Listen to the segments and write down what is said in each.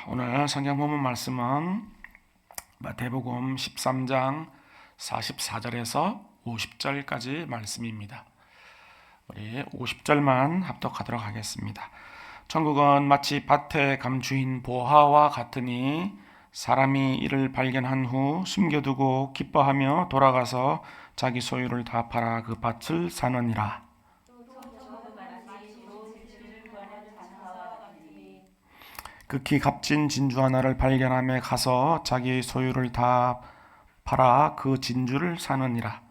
오늘 성경 본문 말씀은 마태복음 13장 44절에서 50절까지 말씀입니다. 우리 50절만 합독하도록 하겠습니다. 천국은 마치 밭에 감주인 보화와 같으니 사람이 이를 발견한 후 숨겨두고 기뻐하며 돌아가서 자기 소유를 다 팔아 그 밭을 사느니라. 극히 값진 진주 하나를 발견함에 가서 자기의 소유를 다 팔아 그 진주를 사느니라.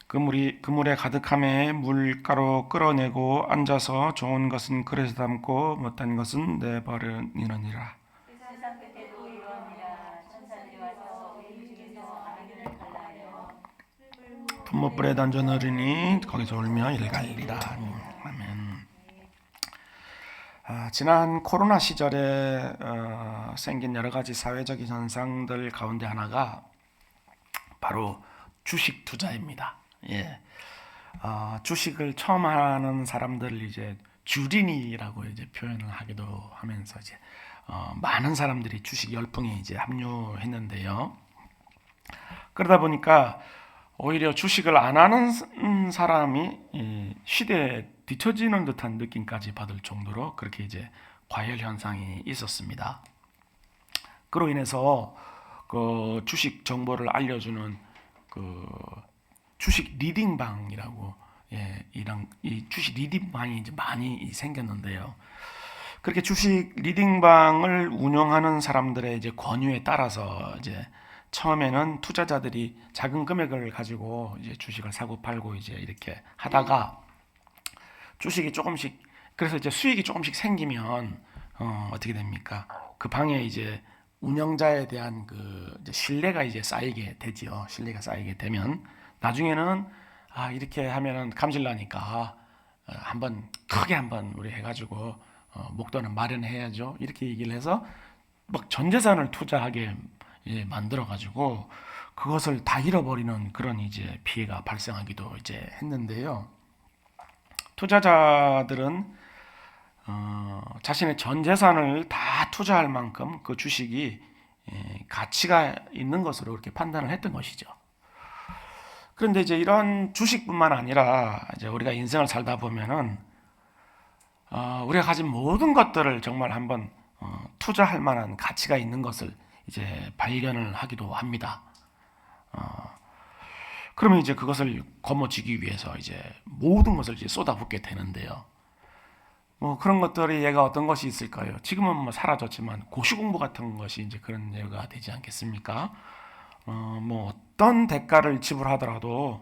그물에 가득함에 물가로 끌어내고 앉아서 좋은 것은 그릇에 담고 못한 것은 내버리느니라. 분무불에 던져 넣으리니 거기서 울며 일갈리라. 아멘. 지난 코로나 시절에 생긴 여러 가지 사회적인 현상들 가운데 하나가 바로 주식 투자입니다. 예. 주식을 처음 하는 사람들을 이제 주린이라고 이제 표현을 하기도 하면서 이제 많은 사람들이 주식 열풍에 이제 합류했는데요. 그러다 보니까 오히려 주식을 안 하는 사람이 시대에 뒤처지는 듯한 느낌까지 받을 정도로 그렇게 이제 과열 현상이 있었습니다. 그로 인해서 그 주식 정보를 알려주는 그 주식 리딩방이라고 이 주식 리딩방이 이제 많이 생겼는데요. 그렇게 주식 리딩방을 운영하는 사람들의 이제 권유에 따라서 이제 처음에는 투자자들이 작은 금액을 가지고 이제 주식을 사고 팔고 이제 이렇게 하다가 주식이 조금씩 그래서 이제 수익이 조금씩 생기면 어떻게 됩니까? 그 방에 이제 운영자에 대한 그 이제 신뢰가 이제 쌓이게 되지요. 신뢰가 쌓이게 되면 나중에는 이렇게 하면은 감질 나니까 한번 크게 한번 우리 해가지고 목돈은 마련해야죠. 이렇게 얘기를 해서 막 전 재산을 투자하게 만들어 가지고 그것을 다 잃어버리는 그런 이제 피해가 발생하기도 이제 했는데요. 투자자들은 자신의 전 재산을 다 투자할 만큼 그 주식이 가치가 있는 것으로 이렇게 판단을 했던 것이죠. 그런데 이제 이런 주식뿐만 아니라 이제 우리가 인생을 살다 보면은 우리가 가진 모든 것들을 정말 한번 투자할 만한 가치가 있는 것을 이제 발견을 하기도 합니다. 그러면 이제 그것을 거머쥐기 위해서 이제 모든 것을 이제 쏟아붓게 되는데요. 뭐 그런 것들이 얘가 어떤 것이 있을까요? 지금은 뭐 사라졌지만 고시공부 같은 것이 이제 그런 예가 되지 않겠습니까? 뭐 어떤 대가를 지불하더라도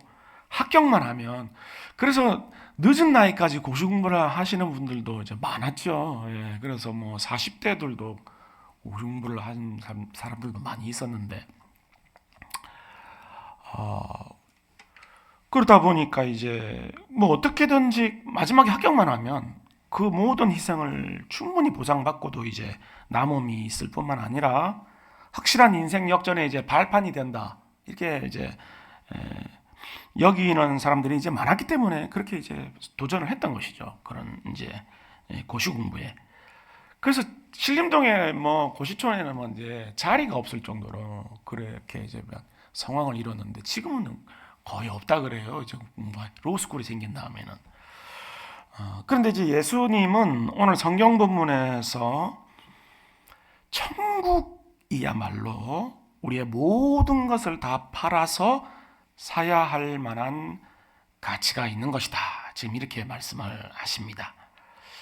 합격만 하면 그래서 늦은 나이까지 고시공부를 하시는 분들도 이제 많았죠. 예, 그래서 뭐 40대들도 고시공부를 하는 사람들도 많이 있었는데 그러다 보니까 이제 뭐 어떻게든지 마지막에 합격만 하면 그 모든 희생을 충분히 보상받고도 이제 남음이 있을 뿐만 아니라 확실한 인생 역전에 이제 발판이 된다. 이렇게 이제 여기는 사람들이 이제 많았기 때문에 그렇게 이제 도전을 했던 것이죠. 그런 이제 고시 공부에. 그래서 신림동에 뭐 고시촌에는 뭐 이제 자리가 없을 정도로 그렇게 이제 상황을 이뤘는데 지금은 거의 없다 그래요. 이제 로스쿨이 생긴 다음에는. 그런데 이제 예수님은 오늘 성경 본문에서 천국이야말로 우리의 모든 것을 다 팔아서 사야 할 만한 가치가 있는 것이다. 지금 이렇게 말씀을 하십니다.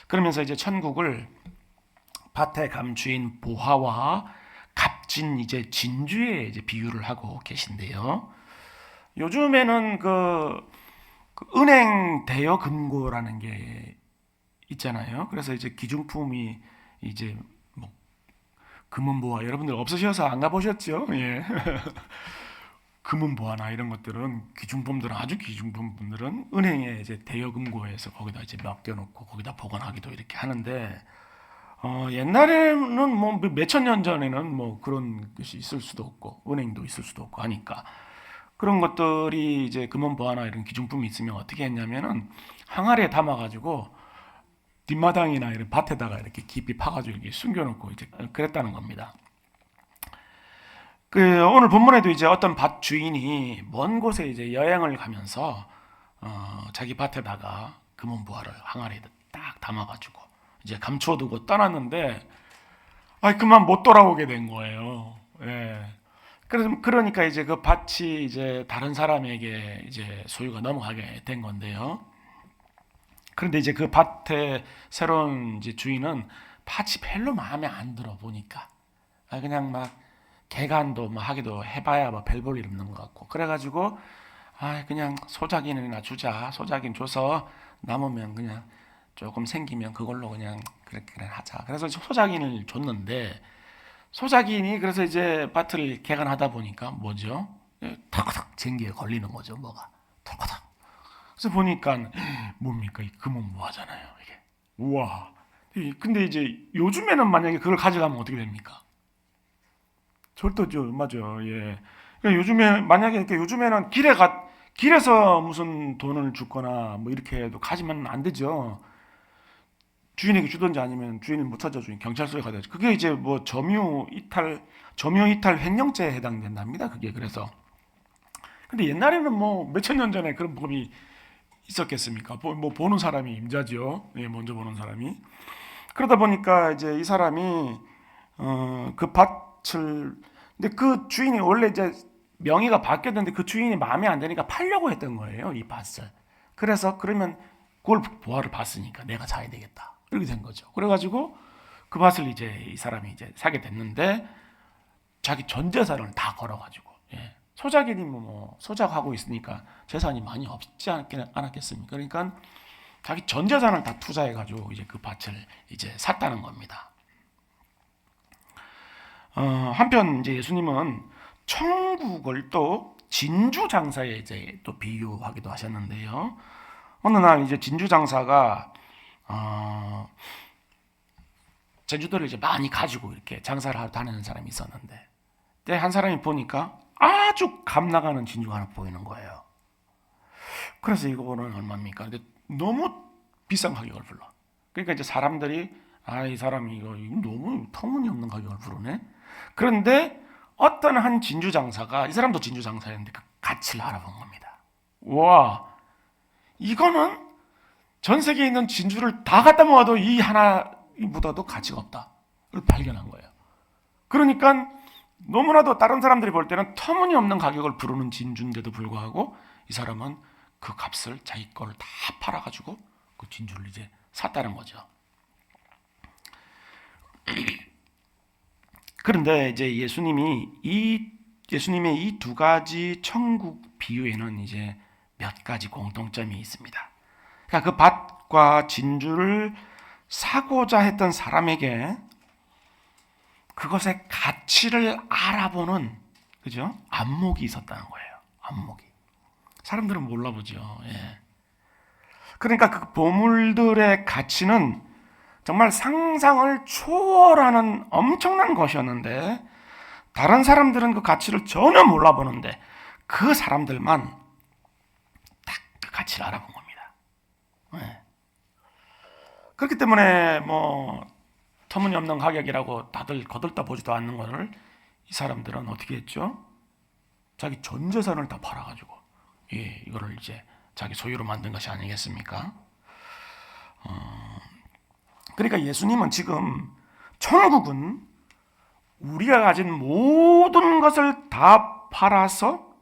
그러면서 이제 천국을 밭에 감추인 보화와 값진 이제 진주에 이제 비유를 하고 계신데요. 요즘에는 그 은행 대여 금고라는 게 있잖아요. 그래서 이제 기중품이 이제 뭐 금은보화 여러분들 없으셔서 안 가보셨죠? 예. 금은보화나 이런 것들은 기중품들은 아주 기중품들은 은행에 이제 대여 금고에서 거기다 이제 맡겨놓고 거기다 보관하기도 이렇게 하는데 옛날에는 뭐 몇천 년 전에는 뭐 그런 것이 있을 수도 없고 은행도 있을 수도 없고 하니까 그런 것들이 이제 금은보화나 이런 기중품이 있으면 어떻게 했냐면은 항아리에 담아가지고 뒷마당이나 이런 밭에다가 이렇게 깊이 파가지고 이렇게 숨겨놓고 이제 그랬다는 겁니다. 오늘 본문에도 이제 어떤 밭 주인이 먼 곳에 이제 여행을 가면서 자기 밭에다가 금은보화를 항아리에 딱 담아가지고 이제 감춰두고 떠났는데 그만 못 돌아오게 된 거예요. 예. 그러니까 이제 그 밭이 이제 다른 사람에게 이제 소유가 넘어가게 된 건데요. 그런데 이제 그 밭의 새로운 이제 주인은 밭이 별로 마음에 안 들어 보니까 그냥 막 개간도 뭐 하기도 해봐야 뭐 별 볼 일 없는 것 같고 그래가지고 그냥 소작인이나 주자. 소작인 줘서 남으면 그냥 조금 생기면 그걸로 그냥 그렇게 하자. 그래서 소작인을 줬는데 소작인이 그래서 이제 밭을 개간하다 보니까 뭐죠? 탁탁 쟁기에 걸리는 거죠. 뭐가 탁탁. 그래서 보니까 뭡니까? 이 금은보화잖아요. 이게 우와. 근데 이제 요즘에는 만약에 그걸 가져가면 어떻게 됩니까? 절도죠, 맞아요. 예. 그러니까 요즘에 만약에 이렇게 요즘에는 길에서 무슨 돈을 주거나 뭐 이렇게 해도 가지면 안 되죠. 주인에게 주든지 아니면 주인을 못 찾아주니 경찰서에 가야 되죠. 그게 이제 뭐 점유이탈 횡령죄에 해당된답니다. 그게 그래서. 근데 옛날에는 뭐 몇천 년 전에 그런 법이 있었겠습니까? 뭐 보는 사람이 임자죠. 예, 먼저 보는 사람이. 그러다 보니까 이제 이 사람이 그 밭을 근데 그 주인이 원래 이제 명의가 바뀌었는데 그 주인이 마음에 안 드니까 팔려고 했던 거예요, 이 밭을. 그래서 그러면 그걸 보화를 봤으니까 내가 사야 되겠다. 이렇게 된 거죠. 그래가지고 그 밭을 이제 이 사람이 이제 사게 됐는데 자기 전 재산을 다 걸어가지고 소작인이 뭐 소작하고 있으니까 재산이 많이 없지 않았겠습니까? 그러니까 자기 전 재산을 다 투자해가지고 이제 그 밭을 이제 샀다는 겁니다. 한편 이제 예수님은 천국을 또 진주 장사에 이제 또 비유하기도 하셨는데요. 어느 날 이제 진주 장사가 제주도를 이제 많이 가지고 이렇게 장사를 하러 다니는 사람이 있었는데, 그때 한 사람이 보니까 아주 값 나가는 진주가 하나 보이는 거예요. 그래서 이거는 얼마입니까? 근데 너무 비싼 가격을 불러. 그러니까 이제 사람들이 이 사람이 이거 너무 터무니없는 가격을 부르네. 그런데 어떤 한 진주 장사가 이 사람도 진주 장사였는데 그 가치를 알아본 겁니다. 와, 이거는 전 세계에 있는 진주를 다 갖다 모아도 이 하나보다도 가치가 없다를 발견한 거예요. 그러니까 너무나도 다른 사람들이 볼 때는 터무니없는 가격을 부르는 진주인데도 불구하고 이 사람은 그 값을 자기 거를 다 팔아가지고 그 진주를 이제 샀다는 거죠. 그런데 이제 예수님의 이 두 가지 천국 비유에는 이제 몇 가지 공통점이 있습니다. 그러니까 그 밭과 진주를 사고자 했던 사람에게 그것의 가치를 알아보는 그죠? 안목이 있었다는 거예요. 안목이. 사람들은 몰라보죠. 예. 그러니까 그 보물들의 가치는 정말 상상을 초월하는 엄청난 것이었는데 다른 사람들은 그 가치를 전혀 몰라보는데 그 사람들만 딱 그 가치를 알아본 겁니다. 네. 그렇기 때문에 뭐 터무니없는 가격이라고 다들 거들떠 보지도 않는 것을 이 사람들은 어떻게 했죠? 자기 전 재산을 다 팔아가지고 이거를 이제 자기 소유로 만든 것이 아니겠습니까? 그러니까 예수님은 지금 천국은 우리가 가진 모든 것을 다 팔아서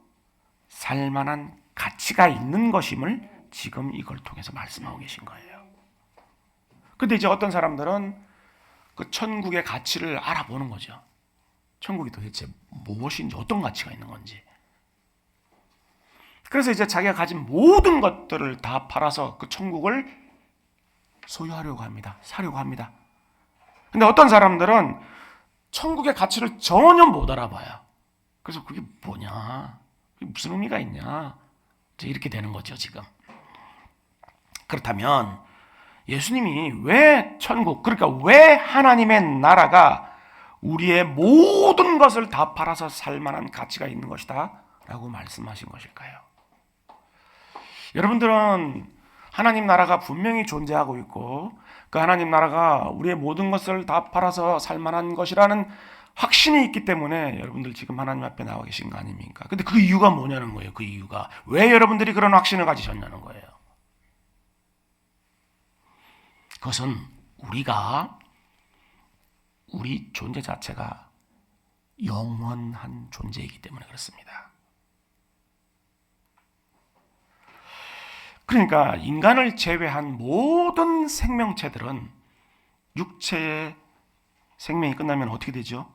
살만한 가치가 있는 것임을 지금 이걸 통해서 말씀하고 계신 거예요. 근데 이제 어떤 사람들은 그 천국의 가치를 알아보는 거죠. 천국이 도대체 무엇인지 어떤 가치가 있는 건지. 그래서 이제 자기가 가진 모든 것들을 다 팔아서 그 천국을 소유하려고 합니다. 사려고 합니다. 근데 어떤 사람들은 천국의 가치를 전혀 못 알아봐요. 그래서 그게 뭐냐? 그게 무슨 의미가 있냐? 이제 이렇게 되는 거죠, 지금. 그렇다면 예수님이 왜 천국, 그러니까 왜 하나님의 나라가 우리의 모든 것을 다 팔아서 살 만한 가치가 있는 것이다 라고 말씀하신 것일까요? 여러분들은 하나님 나라가 분명히 존재하고 있고 그 하나님 나라가 우리의 모든 것을 다 팔아서 살만한 것이라는 확신이 있기 때문에 여러분들 지금 하나님 앞에 나와 계신 거 아닙니까? 근데 그 이유가 뭐냐는 거예요. 그 이유가 왜 여러분들이 그런 확신을 가지셨냐는 거예요. 그것은 우리 존재 자체가 영원한 존재이기 때문에 그렇습니다. 그러니까 인간을 제외한 모든 생명체들은 육체의 생명이 끝나면 어떻게 되죠?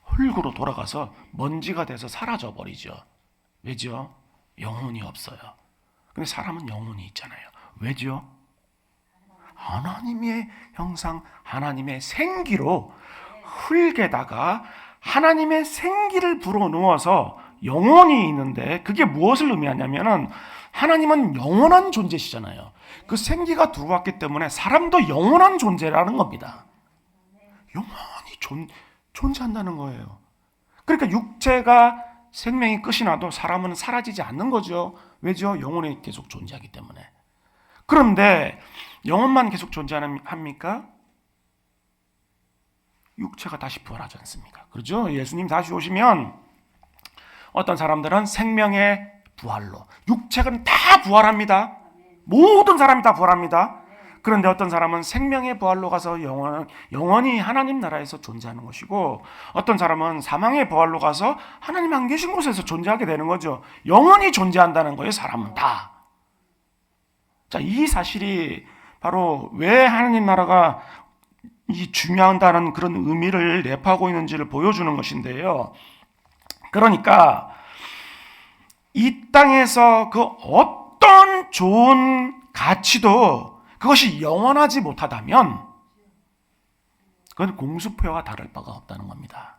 흙으로 돌아가서 먼지가 돼서 사라져 버리죠. 왜죠? 영혼이 없어요. 근데 사람은 영혼이 있잖아요. 왜죠? 하나님의 형상, 하나님의 생기로 흙에다가 하나님의 생기를 불어넣어서 영혼이 있는데 그게 무엇을 의미하냐면은 하나님은 영원한 존재시잖아요. 그 생기가 들어왔기 때문에 사람도 영원한 존재라는 겁니다. 영원히 존재한다는 거예요. 그러니까 육체가 생명이 끝이 나도 사람은 사라지지 않는 거죠. 왜죠? 영혼이 계속 존재하기 때문에. 그런데 영혼만 계속 존재합니까? 육체가 다시 부활하지 않습니까? 그렇죠? 예수님 다시 오시면 어떤 사람들은 생명의 부활로 육체는 다 부활합니다. 모든 사람이 다 부활합니다. 그런데 어떤 사람은 생명의 부활로 가서 영원히 하나님 나라에서 존재하는 것이고 어떤 사람은 사망의 부활로 가서 하나님 안 계신 곳에서 존재하게 되는 거죠. 영원히 존재한다는 거예요. 사람은 다. 자, 이 사실이 바로 왜 하나님 나라가 이 중요하다는 그런 의미를 내포하고 있는지를 보여주는 것인데요. 그러니까 이 땅에서 그 어떤 좋은 가치도 그것이 영원하지 못하다면 그건 공수표와 다를 바가 없다는 겁니다.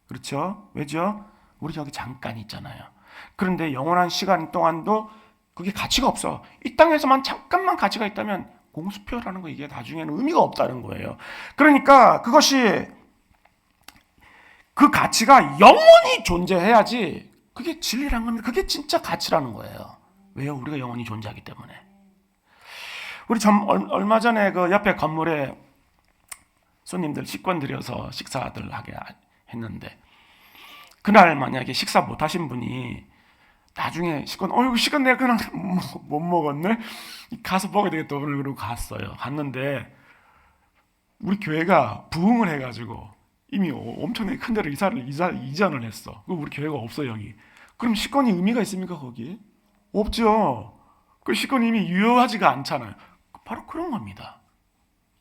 그렇죠? 왜죠? 우리 여기 잠깐 있잖아요. 그런데 영원한 시간 동안도 그게 가치가 없어. 이 땅에서만 잠깐만 가치가 있다면 공수표라는 거 이게 나중에는 의미가 없다는 거예요. 그러니까 그것이 그 가치가 영원히 존재해야지 그게 진리라는 겁니다. 그게 진짜 가치라는 거예요. 왜요? 우리가 영원히 존재하기 때문에. 우리 얼마 전에 그 옆에 건물에 손님들 식권 들여서 식사들 하게 했는데 그날 만약에 식사 못 하신 분이 나중에 시간 내가 그냥 못 먹었네? 가서 먹어야 되겠다 오늘 그러고 갔어요. 갔는데 우리 교회가 부흥을 해가지고 이미 엄청나게 큰 데로 이전을 했어. 우리 교회가 없어 여기. 그럼 식권이 의미가 있습니까 거기? 없죠. 그 식권이 이미 유효하지가 않잖아요. 바로 그런 겁니다.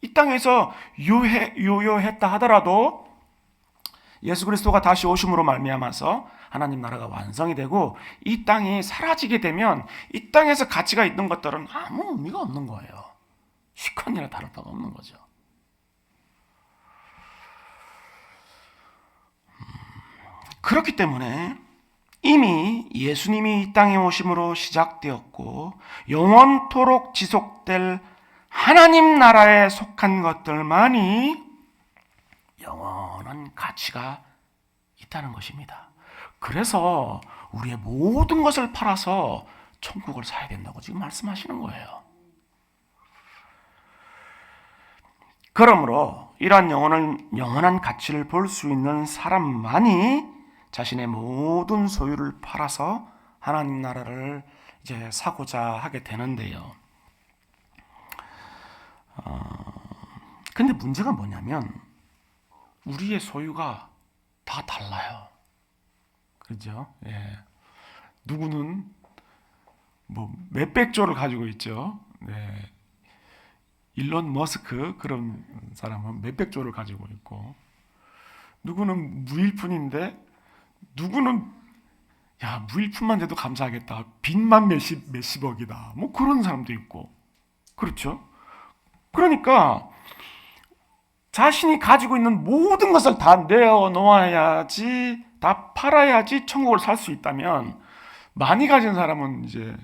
이 땅에서 유효했다 하더라도 예수 그리스도가 다시 오심으로 말미암아서 하나님 나라가 완성이 되고 이 땅이 사라지게 되면 이 땅에서 가치가 있는 것들은 아무 의미가 없는 거예요. 시간이나 다를 바가 없는 거죠. 그렇기 때문에 이미 예수님이 이 땅에 오심으로 시작되었고 영원토록 지속될 하나님 나라에 속한 것들만이 영원한 가치가 있다는 것입니다. 그래서 우리의 모든 것을 팔아서 천국을 사야 된다고 지금 말씀하시는 거예요. 그러므로 이러한 영원한 가치를 볼 수 있는 사람만이 자신의 모든 소유를 팔아서 하나님 나라를 이제 사고자 하게 되는데요. 근데 문제가 뭐냐면 우리의 소유가 다 달라요. 그렇죠? 예. 누구는 뭐 몇백 조를 가지고 있죠. 네. 일론 머스크 그런 사람은 몇백 조를 가지고 있고 누구는 무일푼인데 누구는 야 무일푼만 돼도 감사하겠다. 빚만 몇십억이다. 뭐 그런 사람도 있고 그렇죠? 그러니까 자신이 가지고 있는 모든 것을 다 내어놓아야지 다 팔아야지 천국을 살 수 있다면 많이 가진 사람은 이제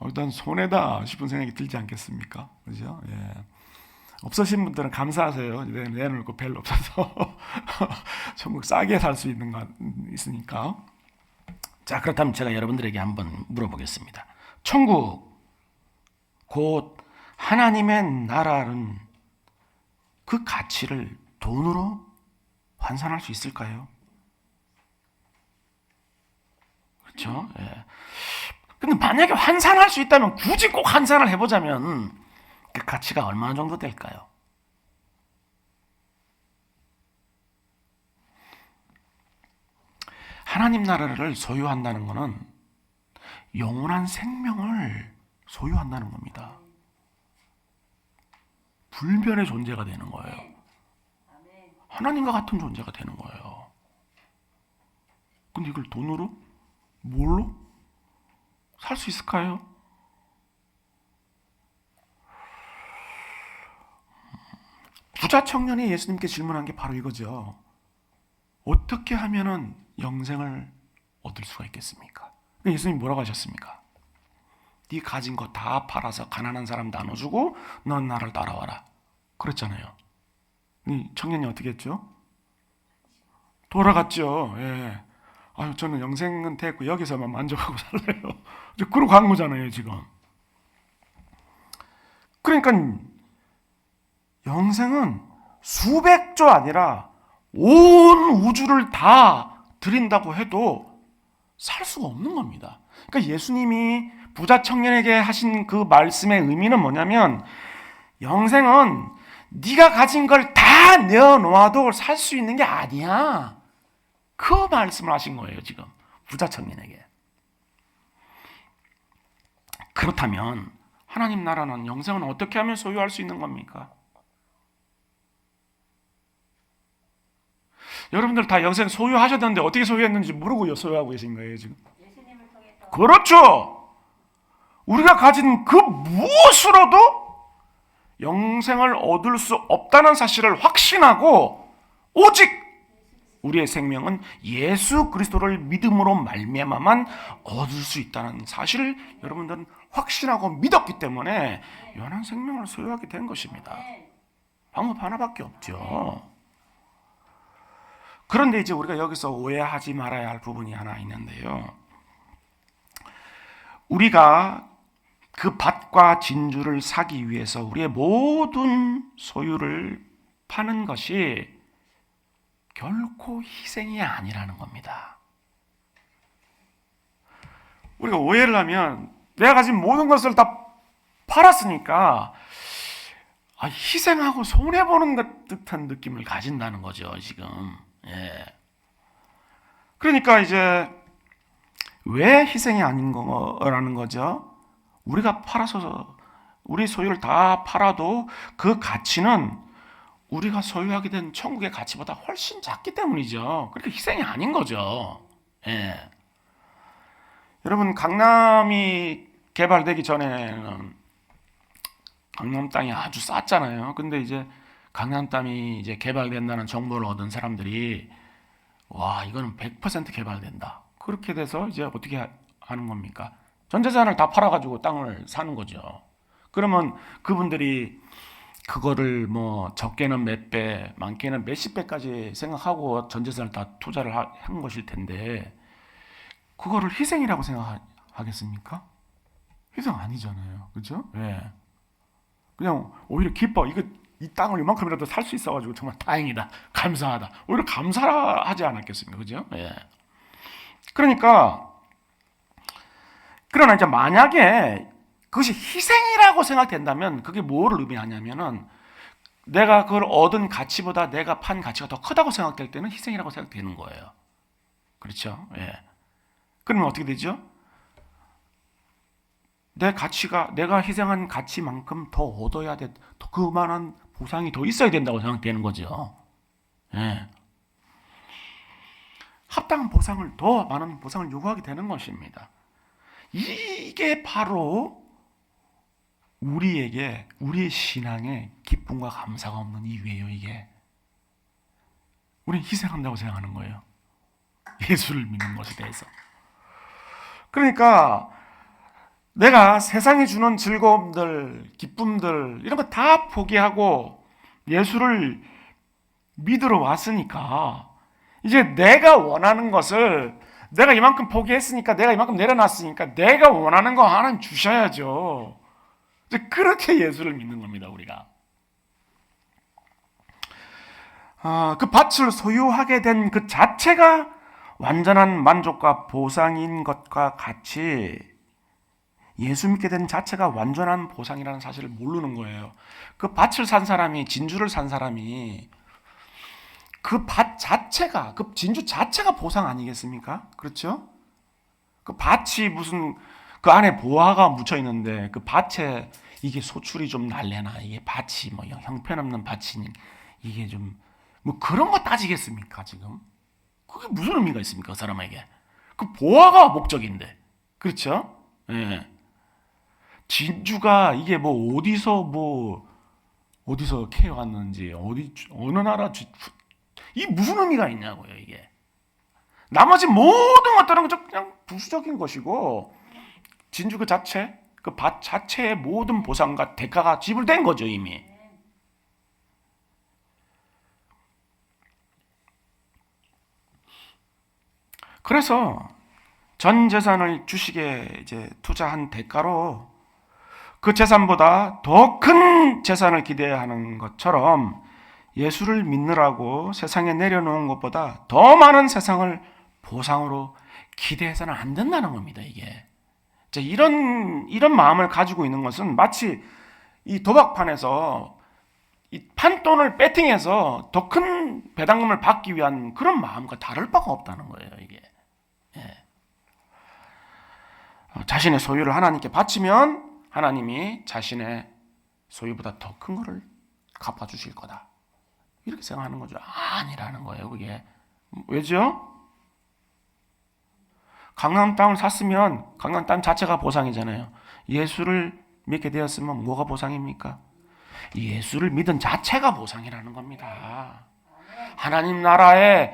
일단 손해다 싶은 생각이 들지 않겠습니까? 그죠? 예. 없으신 분들은 감사하세요. 내놓을 거 별로 없어서 천국 싸게 살 수 있는 거 있으니까. 자, 그렇다면 제가 여러분들에게 한번 물어보겠습니다. 천국, 곧 하나님의 나라는 그 가치를 돈으로 환산할 수 있을까요? 그렇죠? 예. 근데 만약에 환산할 수 있다면 굳이 꼭 환산을 해보자면 그 가치가 얼마 정도 될까요? 하나님 나라를 소유한다는 것은 영원한 생명을 소유한다는 겁니다. 불변의 존재가 되는 거예요. 하나님과 같은 존재가 되는 거예요. 근데 이걸 돈으로? 뭘로? 살 수 있을까요? 부자 청년이 예수님께 질문한 게 바로 이거죠. 어떻게 하면은 영생을 얻을 수가 있겠습니까? 예수님이 뭐라고 하셨습니까? 네 가진 거 다 팔아서 가난한 사람 나눠주고 넌 나를 따라와라. 그랬잖아요. 이 청년이 어떻게 했죠? 돌아갔죠. 예. 아유, 저는 영생은 됐고 여기서만 만족하고 살래요. 그러고 간 거잖아요, 지금. 그러니까 영생은 수백조 아니라 온 우주를 다 드린다고 해도 살 수가 없는 겁니다. 그러니까 예수님이 부자 청년에게 하신 그 말씀의 의미는 뭐냐면 영생은 네가 가진 걸 다 내어놓아도 살 수 있는 게 아니야. 그 말씀을 하신 거예요, 지금 부자 청년에게. 그렇다면 하나님 나라는 영생은 어떻게 하면 소유할 수 있는 겁니까? 여러분들 다 영생 소유하셨는데 어떻게 소유했는지 모르고 소유하고 계신 거예요, 지금. 예수님을 통해서. 그렇죠. 우리가 가진 그 무엇으로도 영생을 얻을 수 없다는 사실을 확신하고 오직 우리의 생명은 예수 그리스도를 믿음으로 말미암아만 얻을 수 있다는 사실을 여러분들은 확신하고 믿었기 때문에 영원한 생명을 소유하게 된 것입니다. 방법 하나밖에 없죠. 그런데 이제 우리가 여기서 오해하지 말아야 할 부분이 하나 있는데요. 우리가 그 밭과 진주를 사기 위해서 우리의 모든 소유를 파는 것이 결코 희생이 아니라는 겁니다. 우리가 오해를 하면 내가 가진 모든 것을 다 팔았으니까 희생하고 손해보는 것 듯한 느낌을 가진다는 거죠, 지금. 예. 그러니까 이제 왜 희생이 아닌 거라는 거죠? 우리가 팔아서 우리 소유를 다 팔아도 그 가치는 우리가 소유하게 된 천국의 가치보다 훨씬 작기 때문이죠. 그러니까 희생이 아닌 거죠. 예. 여러분, 강남이 개발되기 전에는 강남 땅이 아주 쌌잖아요. 근데 이제 강남 땅이 이제 개발된다는 정보를 얻은 사람들이 와, 이거는 100% 개발된다. 그렇게 돼서 이제 어떻게 하는 겁니까? 전 재산을 다 팔아가지고 땅을 사는 거죠. 그러면 그분들이 그거를 뭐 적게는 몇 배, 많게는 몇십 배까지 생각하고 전 재산을 다 투자를 한 것일 텐데 그거를 희생이라고 생각하겠습니까? 희생 아니잖아요. 그렇죠? 예. 그냥 오히려 기뻐. 이 땅을 이만큼이라도 살 수 있어가지고 정말 다행이다. 감사하다. 오히려 감사하지 않았겠습니까? 그죠? 예. 그러나 이제 만약에 그것이 희생이라고 생각된다면 그게 뭐를 의미하냐면은 내가 그걸 얻은 가치보다 내가 판 가치가 더 크다고 생각될 때는 희생이라고 생각되는 거예요. 그렇죠? 예. 그러면 어떻게 되죠? 내가 희생한 가치만큼 더 얻어야 돼. 그만한 보상이 더 있어야 된다고 생각되는 거죠. 예. 합당한 보상을, 더 많은 보상을 요구하게 되는 것입니다. 이게 바로 우리의 신앙에 기쁨과 감사가 없는 이유예요, 이게. 우리는 희생한다고 생각하는 거예요. 예수를 믿는 것에 대해서. 그러니까 내가 세상이 주는 즐거움들, 기쁨들 이런 거 다 포기하고 예수를 믿으러 왔으니까 이제 내가 원하는 것을 내가 이만큼 포기했으니까, 내가 이만큼 내려놨으니까 내가 원하는 거 하나님 주셔야죠. 그렇게 예수를 믿는 겁니다, 우리가. 그 밭을 소유하게 된 그 자체가 완전한 만족과 보상인 것과 같이 예수 믿게 된 자체가 완전한 보상이라는 사실을 모르는 거예요. 그 밭을 산 사람이, 진주를 산 사람이 그 밭 자체가, 그 진주 자체가 보상 아니겠습니까? 그렇죠? 그 밭이 무슨 그 안에 보화가 묻혀 있는데 그 밭에 이게 소출이 좀 날래나, 이게 밭이 뭐 형편없는 밭이 이게 좀 뭐 그런 거 따지겠습니까 지금? 그게 무슨 의미가 있습니까 그 사람에게? 그 보화가 목적인데, 그렇죠? 예. 진주가 이게 뭐 어디서 캐왔는지, 어느 나라 이 무슨 의미가 있냐고요 이게. 나머지 모든 것들은 그냥 부수적인 것이고, 진주 그 자체, 그 밭 자체의 모든 보상과 대가가 지불된 거죠 이미. 그래서 전 재산을 주식에 이제 투자한 대가로 그 재산보다 더 큰 재산을 기대하는 것처럼 예수를 믿느라고 세상에 내려놓은 것보다 더 많은 세상을 보상으로 기대해서는 안 된다는 겁니다. 이게 이런 마음을 가지고 있는 것은 마치 이 도박판에서 이 판돈을 배팅해서 더 큰 배당금을 받기 위한 그런 마음과 다를 바가 없다는 거예요. 이게 자신의 소유를 하나님께 바치면 하나님이 자신의 소유보다 더 큰 거를 갚아주실 거다, 이렇게 생각하는 거죠. 아니라는 거예요. 그게 왜죠? 강남 땅을 샀으면 강남 땅 자체가 보상이잖아요. 예수를 믿게 되었으면 뭐가 보상입니까? 예수를 믿은 자체가 보상이라는 겁니다. 하나님 나라를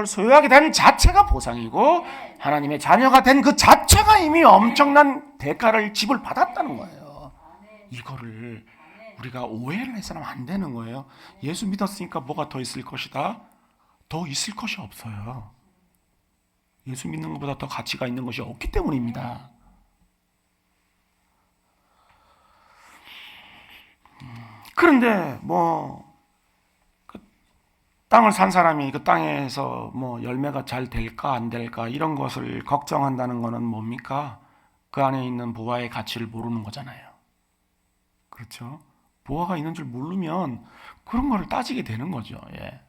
소유하게 된 자체가 보상이고, 하나님의 자녀가 된 그 자체가 이미 엄청난 대가를 지불받았다는 거예요. 이거를 우리가 오해를 해서는 안 되는 거예요. 예수 믿었으니까 뭐가 더 있을 것이다? 더 있을 것이 없어요. 예수 믿는 것보다 더 가치가 있는 것이 없기 때문입니다. 그런데 그 땅을 산 사람이 그 땅에서 열매가 잘 될까 안 될까 이런 것을 걱정한다는 것은 뭡니까? 그 안에 있는 보화의 가치를 모르는 거잖아요. 그렇죠? 보화가 있는 줄 모르면 그런 거를 따지게 되는 거죠. 예.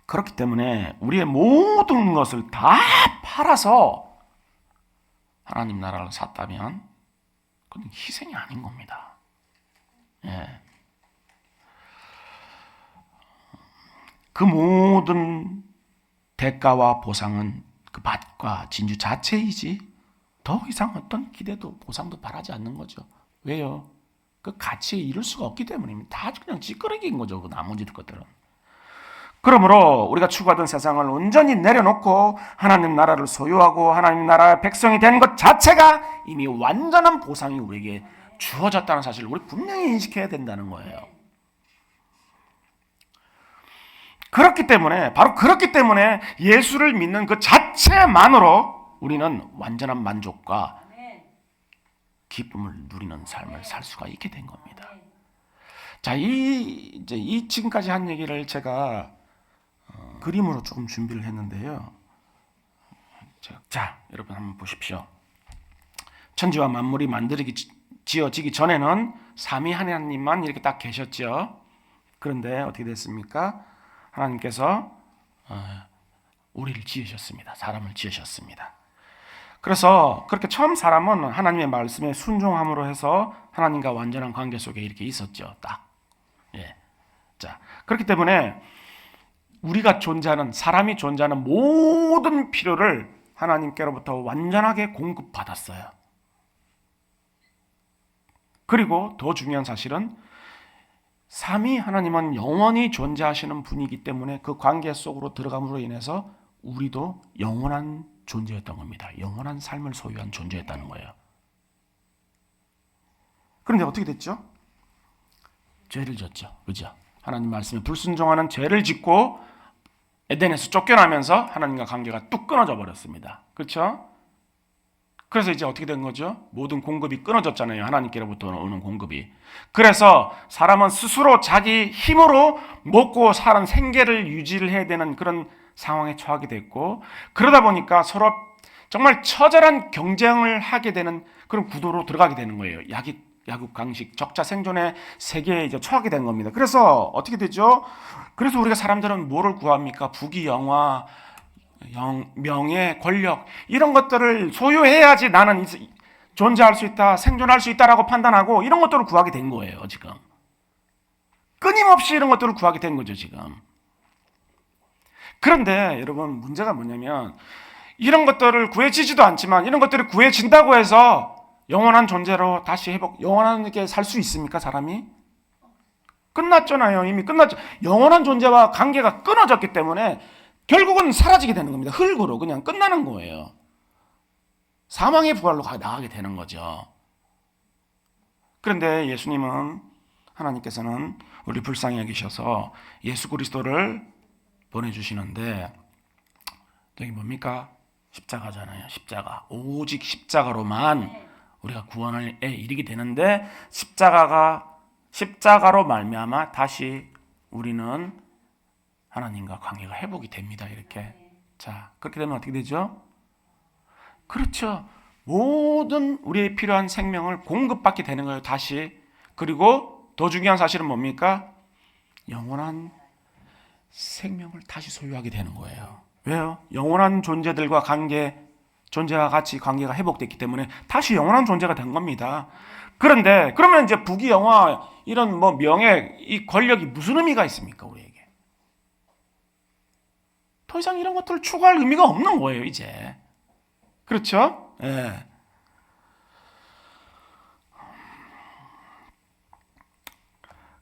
그렇기 때문에 우리의 모든 것을 다 팔아서 하나님 나라를 샀다면 그건 희생이 아닌 겁니다. 예. 그 모든 대가와 보상은 그 밭과 진주 자체이지 더 이상 어떤 기대도 보상도 바라지 않는 거죠. 왜요? 그 가치에 이를 수가 없기 때문입니다. 다 그냥 찌끄러기인 거죠. 그 나머지 것들은. 그러므로 우리가 추구하던 세상을 온전히 내려놓고 하나님 나라를 소유하고 하나님 나라의 백성이 된 것 자체가 이미 완전한 보상이 우리에게 주어졌다는 사실을 우리 분명히 인식해야 된다는 거예요. 바로 그렇기 때문에 예수를 믿는 그 자체만으로 우리는 완전한 만족과 기쁨을 누리는 삶을 살 수가 있게 된 겁니다. 자, 이 지금까지 한 얘기를 제가 그림으로 조금 준비를 했는데요. 자, 여러분 한번 보십시오. 천지와 만물이 지어지기 전에는 삼위 하나님만 이렇게 딱 계셨죠. 그런데 어떻게 됐습니까? 하나님께서 우리를 지으셨습니다. 사람을 지으셨습니다. 그래서 그렇게 처음 사람은 하나님의 말씀에 순종함으로 해서 하나님과 완전한 관계 속에 이렇게 있었죠. 딱. 예. 자, 그렇기 때문에 사람이 존재하는 모든 필요를 하나님께로부터 완전하게 공급받았어요. 그리고 더 중요한 사실은 삼위 하나님은 영원히 존재하시는 분이기 때문에 그 관계 속으로 들어감으로 인해서 우리도 영원한 존재였던 겁니다. 영원한 삶을 소유한 존재였다는 거예요. 그런데 어떻게 됐죠? 죄를 졌죠. 그죠? 하나님 말씀에 불순종하는 죄를 짓고 에덴에서 쫓겨나면서 하나님과 관계가 뚝 끊어져 버렸습니다. 그렇죠? 그래서 이제 어떻게 된 거죠? 모든 공급이 끊어졌잖아요. 하나님께로부터 오는 공급이. 그래서 사람은 스스로 자기 힘으로 먹고 사는 생계를 유지를 해야 되는 그런 상황에 처하게 됐고, 그러다 보니까 서로 정말 처절한 경쟁을 하게 되는 그런 구도로 들어가게 되는 거예요. 야국 강식, 적자 생존의 세계에 이제 처하게 된 겁니다. 그래서 어떻게 되죠? 그래서 우리가 사람들은 뭐를 구합니까? 부귀, 영화, 명예, 권력 이런 것들을 소유해야지 나는 존재할 수 있다, 생존할 수 있다라고 판단하고 이런 것들을 구하게 된 거예요. 지금 끊임없이 이런 것들을 구하게 된 거죠. 지금. 그런데 여러분, 문제가 뭐냐면 이런 것들을 구해지지도 않지만 이런 것들이 구해진다고 해서 영원한 존재로 다시 영원하게 살 수 있습니까? 사람이? 끝났잖아요. 이미 끝났죠. 영원한 존재와 관계가 끊어졌기 때문에 결국은 사라지게 되는 겁니다. 흙으로 그냥 끝나는 거예요. 사망의 부활로 나가게 되는 거죠. 그런데 예수님은, 하나님께서는 우리 불쌍히 여기셔서 예수 그리스도를 보내주시는데, 여기 뭡니까? 십자가잖아요. 십자가. 오직 십자가로만 우리가 구원에 이르게 되는데, 십자가로 말미암아 다시 우리는 하나님과 관계가 회복이 됩니다. 이렇게. 자, 그렇게 되면 어떻게 되죠? 그렇죠. 모든 우리의 필요한 생명을 공급받게 되는 거예요. 다시. 그리고 더 중요한 사실은 뭡니까? 영원한 생명을 다시 소유하게 되는 거예요. 왜요? 영원한 존재들과 존재와 같이 관계가 회복됐기 때문에 다시 영원한 존재가 된 겁니다. 그런데 그러면 이제 부귀, 영화, 이런 명예, 이 권력이 무슨 의미가 있습니까? 우리에게. 더 이상 이런 것들을 추구할 의미가 없는 거예요, 이제. 그렇죠? 예.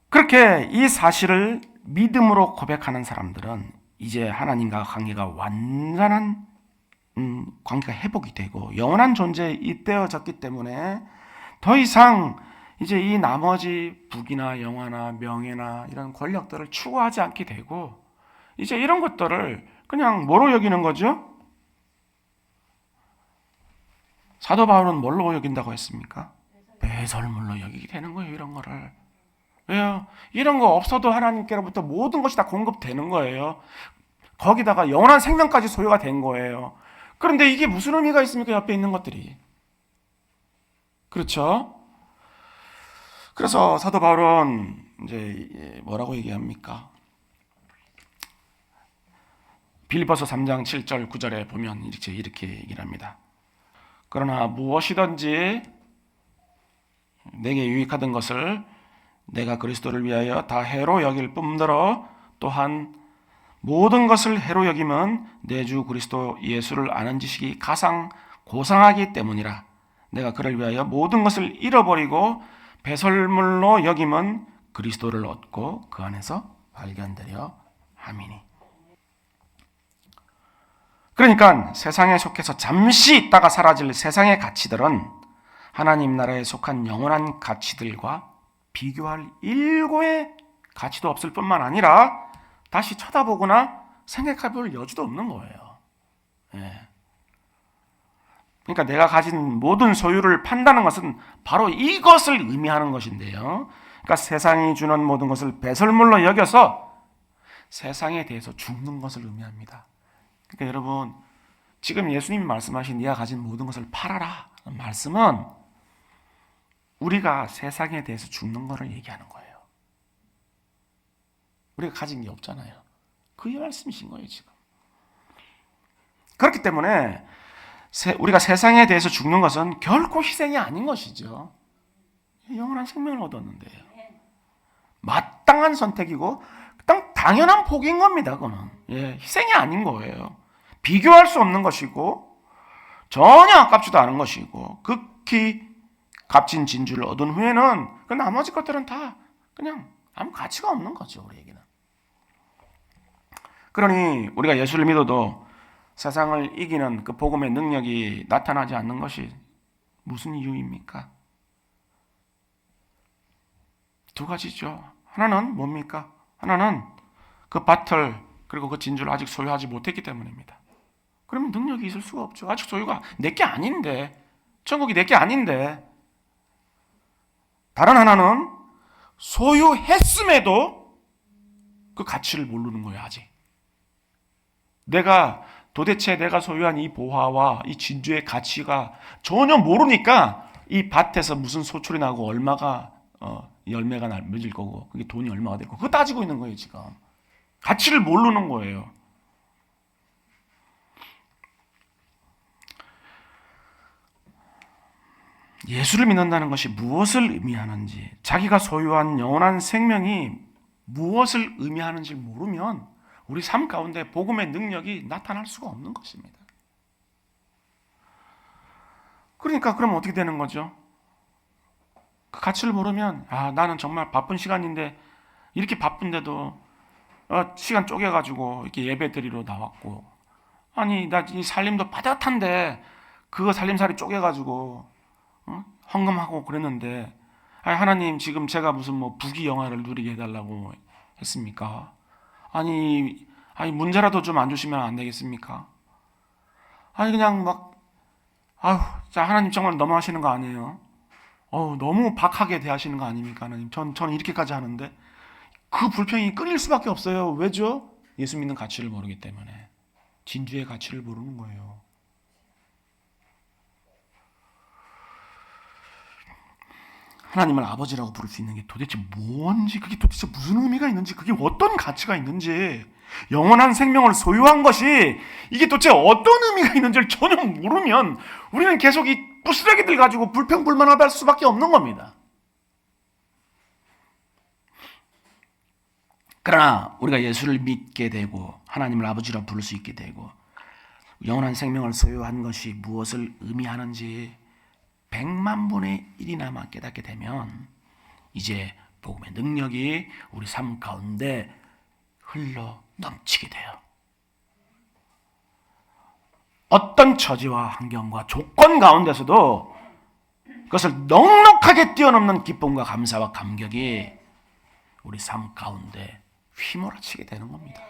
그렇게 이 사실을 믿음으로 고백하는 사람들은 이제 하나님과 관계가 완전한 관계가 회복이 되고 영원한 존재에 잇대어졌기 때문에 더 이상 이제 이 나머지 부귀나 영화나 명예나 이런 권력들을 추구하지 않게 되고 이제 이런 것들을 그냥 뭐로 여기는 거죠? 사도 바울은 뭘로 여긴다고 했습니까? 배설물로 여기게 되는 거예요. 이런 거를. 왜요? 이런 거 없어도 하나님께로부터 모든 것이 다 공급되는 거예요. 거기다가 영원한 생명까지 소유가 된 거예요. 그런데 이게 무슨 의미가 있습니까? 옆에 있는 것들이. 그렇죠? 그래서 사도 바울은 이제 뭐라고 얘기합니까? 빌립보서 3장 7절 9절에 보면 이렇게 얘기를 합니다. 그러나 무엇이든지 내게 유익하던 것을 내가 그리스도를 위하여 다 해로 여길 뿐더러 또한 모든 것을 해로 여김은 내 주 그리스도 예수를 아는 지식이 가상 고상하기 때문이라. 내가 그를 위하여 모든 것을 잃어버리고 배설물로 여김은 그리스도를 얻고 그 안에서 발견되려 함이니. 그러니까 세상에 속해서 잠시 있다가 사라질 세상의 가치들은 하나님 나라에 속한 영원한 가치들과 비교할 일고의 가치도 없을 뿐만 아니라 다시 쳐다보거나 생각해볼 여지도 없는 거예요. 예. 그러니까 내가 가진 모든 소유를 판다는 것은 바로 이것을 의미하는 것인데요. 그러니까 세상이 주는 모든 것을 배설물로 여겨서 세상에 대해서 죽는 것을 의미합니다. 그러니까 여러분, 지금 예수님이 말씀하신 네가 가진 모든 것을 팔아라 말씀은 우리가 세상에 대해서 죽는 것을 얘기하는 거예요. 우리가 가진 게 없잖아요. 그 말씀이신 거예요, 지금. 그렇기 때문에 우리가 세상에 대해서 죽는 것은 결코 희생이 아닌 것이죠. 영원한 생명을 얻었는데요. 마땅한 선택이고 당연한 복인 겁니다. 그거는. 희생이 아닌 거예요. 비교할 수 없는 것이고 전혀 아깝지도 않은 것이고 극히 값진 진주를 얻은 후에는 그 나머지 것들은 다 그냥 아무 가치가 없는 거죠. 우리에게는. 그러니 우리가 예수를 믿어도 세상을 이기는 그 복음의 능력이 나타나지 않는 것이 무슨 이유입니까? 두 가지죠. 하나는 뭡니까? 하나는 그 밭을 그리고 그 진주를 아직 소유하지 못했기 때문입니다. 그러면 능력이 있을 수가 없죠. 아직 소유가 내게 아닌데, 천국이 내게 아닌데. 다른 하나는 소유했음에도 그 가치를 모르는 거예요. 아직. 도대체 내가 소유한 이 보화와 이 진주의 가치가 전혀 모르니까 이 밭에서 무슨 소출이 나고 얼마가 열매가 맺을 거고 그게 돈이 얼마가 되고 그거 따지고 있는 거예요. 지금 가치를 모르는 거예요. 예수를 믿는다는 것이 무엇을 의미하는지, 자기가 소유한 영원한 생명이 무엇을 의미하는지 모르면 우리 삶 가운데 복음의 능력이 나타날 수가 없는 것입니다. 그러니까 그럼 어떻게 되는 거죠? 그 가치를 모르면 나는 정말 바쁜 시간인데 이렇게 바쁜데도 시간 쪼개가지고 이렇게 예배 드리러 나왔고, 아니 나 이 살림도 빠듯한데 그거 살림살이 쪼개가지고 헌금하고 그랬는데 하나님 지금 제가 무슨 뭐 부귀 영화를 누리게 해달라고 했습니까? 아니 문제라도 좀 안 주시면 안 되겠습니까? 그냥 막 자 하나님 정말 너무하시는 거 아니에요? 너무 박하게 대하시는 거 아닙니까? 하나님 저는 이렇게까지 하는데 그 불평이 끊일 수밖에 없어요. 왜죠? 예수 믿는 가치를 모르기 때문에. 진주의 가치를 모르는 거예요. 하나님을 아버지라고 부를 수 있는 게 도대체 뭔지, 그게 도대체 무슨 의미가 있는지, 그게 어떤 가치가 있는지, 영원한 생명을 소유한 것이 이게 도대체 어떤 의미가 있는지를 전혀 모르면 우리는 계속 이 부스러기들 가지고 불평불만할 수밖에 없는 겁니다. 그러나 우리가 예수를 믿게 되고 하나님을 아버지라고 부를 수 있게 되고 영원한 생명을 소유한 것이 무엇을 의미하는지 100만 분의 1이나마 깨닫게 되면 이제 복음의 능력이 우리 삶 가운데 흘러 넘치게 돼요. 어떤 처지와 환경과 조건 가운데서도 그것을 넉넉하게 뛰어넘는 기쁨과 감사와 감격이 우리 삶 가운데 휘몰아치게 되는 겁니다.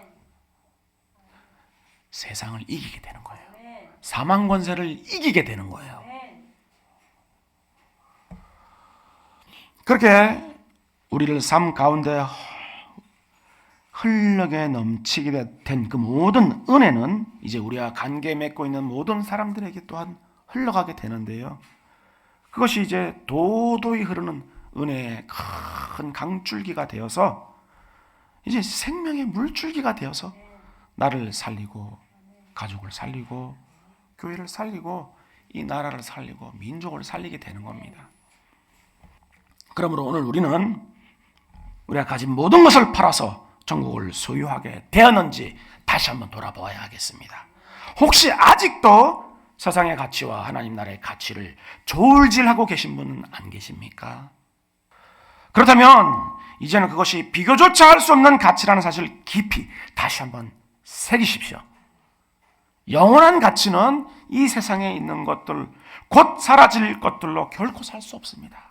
세상을 이기게 되는 거예요. 사망 권세를 이기게 되는 거예요. 그렇게 우리를 삶 가운데 흘러게 넘치게 된 그 모든 은혜는 이제 우리와 관계 맺고 있는 모든 사람들에게 또한 흘러가게 되는데요. 그것이 이제 도도히 흐르는 은혜의 큰 강줄기가 되어서 이제 생명의 물줄기가 되어서 나를 살리고 가족을 살리고 교회를 살리고 이 나라를 살리고 민족을 살리게 되는 겁니다. 그러므로 오늘 우리는 우리가 가진 모든 것을 팔아서 천국을 소유하게 되었는지 다시 한번 돌아보아야 하겠습니다. 혹시 아직도 세상의 가치와 하나님 나라의 가치를 저울질하고 계신 분은 안 계십니까? 그렇다면 이제는 그것이 비교조차 할 수 없는 가치라는 사실을 깊이 다시 한번 새기십시오. 영원한 가치는 이 세상에 있는 것들, 곧 사라질 것들로 결코 살 수 없습니다.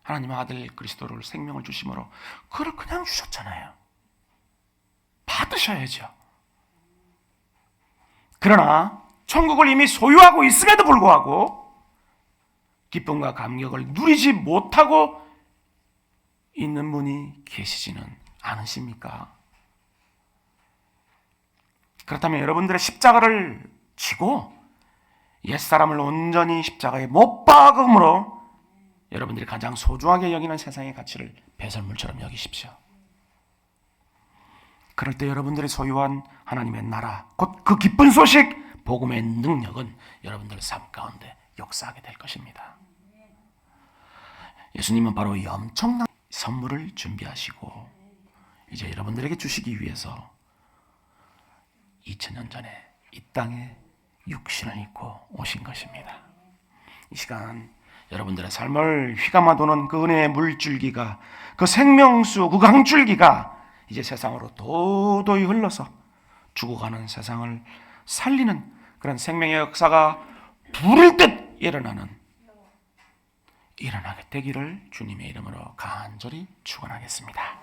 하나님의 아들 그리스도를 생명을 주심으로 그를 그냥 주셨잖아요. 받으셔야죠. 그러나 천국을 이미 소유하고 있음에도 불구하고 기쁨과 감격을 누리지 못하고 있는 분이 계시지는 않으십니까? 그렇다면 여러분들의 십자가를 지고 옛사람을 온전히 십자가에 못 박음으로 여러분들이 가장 소중하게 여기는 세상의 가치를 배설물처럼 여기십시오. 그럴 때 여러분들이 소유한 하나님의 나라, 곧 그 기쁜 소식, 복음의 능력은 여러분들 삶 가운데 역사하게 될 것입니다. 예수님은 바로 이 엄청난 선물을 준비하시고 이제 여러분들에게 주시기 위해서 2000년 전에 이 땅에 육신을 입고 오신 것입니다. 이 시간 여러분들의 삶을 휘감아 도는 그 은혜의 물줄기가, 그 생명수, 그 강줄기가 이제 세상으로 도도히 흘러서 죽어가는 세상을 살리는 그런 생명의 역사가 부를 듯 일어나게 되기를 주님의 이름으로 간절히 축원하겠습니다.